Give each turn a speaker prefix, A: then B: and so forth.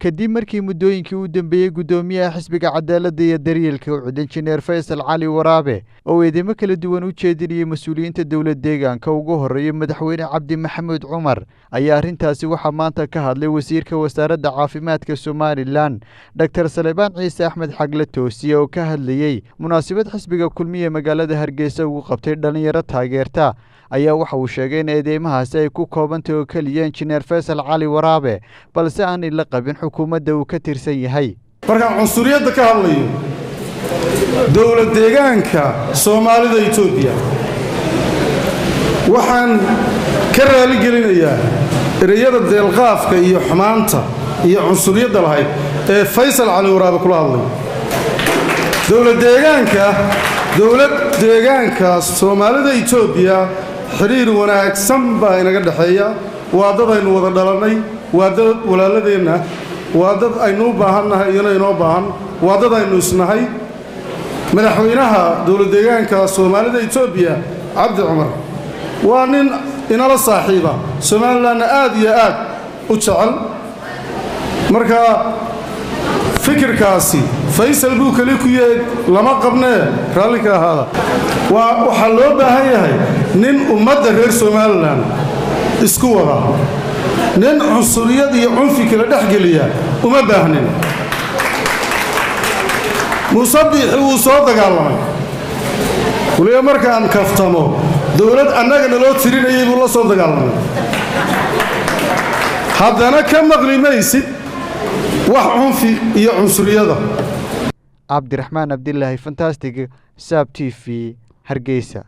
A: kadib markii muddooyinkii u dambeeyay gudoomiyaha xisbiga cadaaladda iyo daryeelka ucud injineer Faysal Cali Waraabe oo eedeymo kala duwan u jeedinayay mas'uuliyiinta dowladda deegaanka ugu horeeyay madaxweyne Cabdi Maxamuud Cumar ayaa arrintaasi waxa maanta ka hadlay wasiirka wasaaradda caafimaadka Somaliland Dr. Salebaan Ciise Axmed Xagle Toosiye oo ka hadlayay munaasabad xisbiga kulmiye magaalada Hargeysa ugu qabtay dhalinyaro taageerta ayaa waxa uu sheegay in eedeymahaasi ay ku koobantahay oo kaliya injineer Faysal Cali Waraabe balse aan la qabin xukuumadda uu ka tirsan yahay
B: marka cunsuriyadda ka hadlayo dowlad deegaanka Soomaalida Itoobiya waxaan ka raali gelinayaa ereyada deelqaafka iyo xumaanta iyo cunsuriyadda lahayd ee Faysal Cali Waraabe kula hadlay dowlad deegaanka Soomaalida Itoobiya xiriir wanaagsan baa inaga dhaxeeya waa dad aynu wada dhalanay waa dad walaaladeenna waa dad aynu u baahannahay iyo inoo baahan waa dad aynu isnahay madaxweynaha dowlad deegaanka Soomaalida Itoobiya Cabdi Cumar waa nin inala saaxiiba Somaliland aad iyo aad u jecel marka fikirkaasi Faysal buu kali ku yeed lama qabnee raalliga ahaada waxa loo baahan yahay nin ummadda reer Somaliland isku wada nin cunsuriyad iyo cunfi kala dhaxgeliya uma baahnin Musabbix uu soo dagaalamay waliba markaan kaftamo dowlad annaga naloo tirinayay buu la soo dagaalamay haddana ka maqli maysid wax cunfi iyo cunsuriyada
A: Cabdiraxmaan Abdullaahi Fantastic Sab TV Hargeysa